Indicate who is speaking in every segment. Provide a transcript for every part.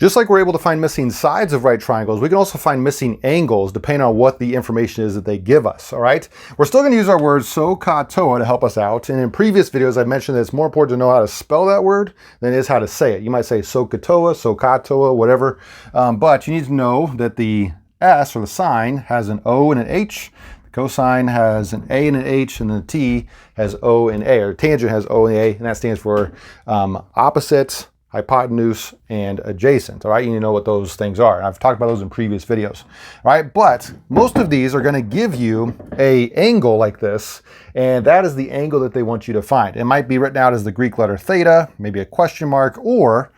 Speaker 1: Just like we're able to find missing sides of right triangles, we can also find missing angles depending on what the information is that they give us, all right? We're still gonna use our word SOHCAHTOA to help us out. And in previous videos, I mentioned that it's more important to know how to spell that word than it is how to say it. You might say SOHCAHTOA, SOHCAHTOA, whatever. But you need to know that the S, or the sine, has an O and an H. The cosine has an A and an H, and the T has O and A, or tangent has O and A, and that stands for opposite, hypotenuse, and adjacent. All right, you need to know what those things are. I've talked about those in previous videos. All right, but most of these are going to give you a angle like this, and that is the angle that they want you to find. It might be written out as the Greek letter theta, maybe a question mark, or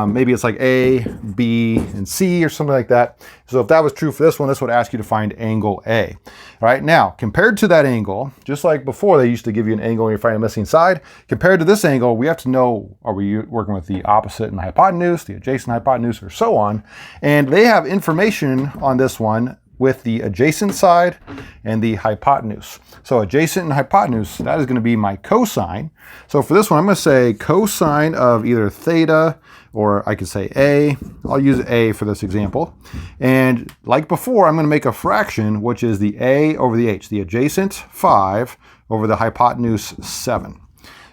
Speaker 1: maybe it's like A, B, and C or something like that. So if that was true for this one, this would ask you to find angle A. All right, now compared to that angle, just like before they used to give you an angle when you're finding a missing side, compared to this angle, we have to know, are we working with the opposite and hypotenuse, the adjacent hypotenuse, or so on? And they have information on this one with the adjacent side and the hypotenuse. So adjacent and hypotenuse, that is going to be my cosine. So for this one, I'm going to say cosine of either theta, or I could say A. I'll use A for this example. And like before, I'm going to make a fraction, which is the A over the H, the adjacent 5 over the hypotenuse 7.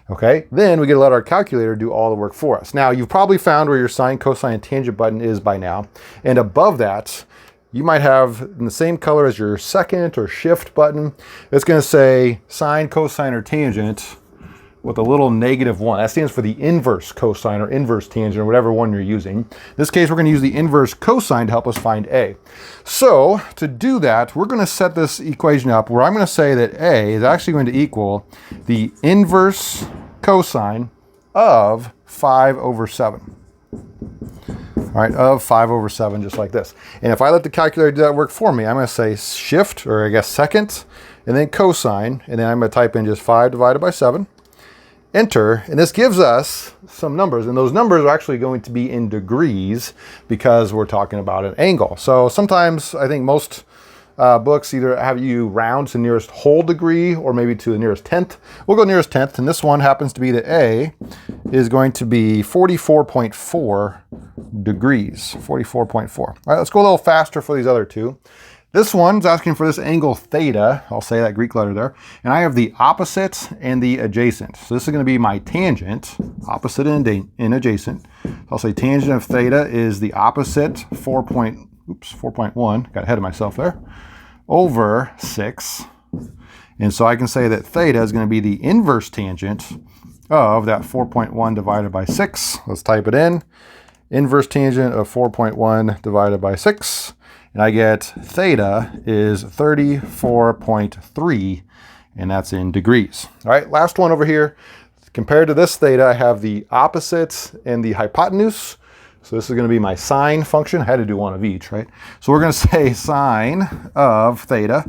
Speaker 1: Okay, then we get to let our calculator do all the work for us. Now, you've probably found where your sine, cosine, and tangent button is by now. And above that, you might have in the same color as your second or shift button. It's going to say sine, cosine, or tangent with a little -1. That stands for the inverse cosine or inverse tangent or whatever one you're using. In this case, we're going to use the inverse cosine to help us find A. So to do that, we're going to set this equation up where I'm going to say that A is actually going to equal the inverse cosine of 5 over 7. All right, of 5 over 7, just like this. And if I let the calculator do that work for me, I'm going to say shift, or I guess second, and then cosine, and then I'm going to type in just 5 divided by 7, enter, and this gives us some numbers, and those numbers are actually going to be in degrees because we're talking about an angle. So sometimes I think most books either have you round to the nearest whole degree or maybe to the nearest tenth. We'll go nearest tenth, and this one happens to be that A is going to be 44.4 degrees, 44.4. All right, let's go a little faster for these other two. This one's asking for this angle theta. I'll say that Greek letter there. And I have the opposite and the adjacent. So this is going to be my tangent, opposite and adjacent. I'll say tangent of theta is the opposite 4.1, got ahead of myself there, over 6. And so I can say that theta is going to be the inverse tangent of that 4.1 divided by 6. Let's type it in. Inverse tangent of 4.1 divided by 6. And I get theta is 34.3, and that's in degrees. All right, last one over here. Compared to this theta, I have the opposite and the hypotenuse. So this is going to be my sine function. I had to do one of each, right? So we're going to say sine of theta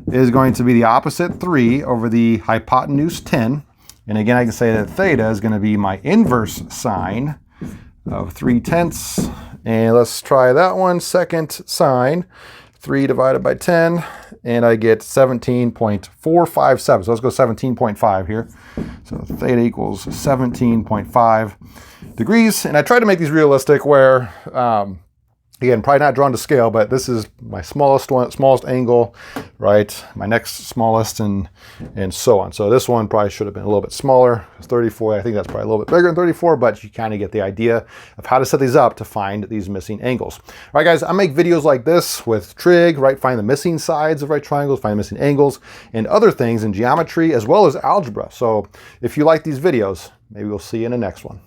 Speaker 1: is going to be the opposite 3 over the hypotenuse 10. And again, I can say that theta is going to be my inverse sine of 3/10. And let's try that one. Second sine, 3 divided by 10, and I get 17.457. So let's go 17.5 here. So theta equals 17.5 degrees. And I try to make these realistic where, again, probably not drawn to scale, but this is my smallest angle, right? My next smallest, and so on. So this one probably should have been a little bit smaller. It's 34. I think that's probably a little bit bigger than 34, but you kind of get the idea of how to set these up to find these missing angles. All right, guys, I make videos like this with trig, right? Find the missing sides of right triangles, find the missing angles, and other things in geometry as well as algebra. So if you like these videos, maybe we'll see you in the next one.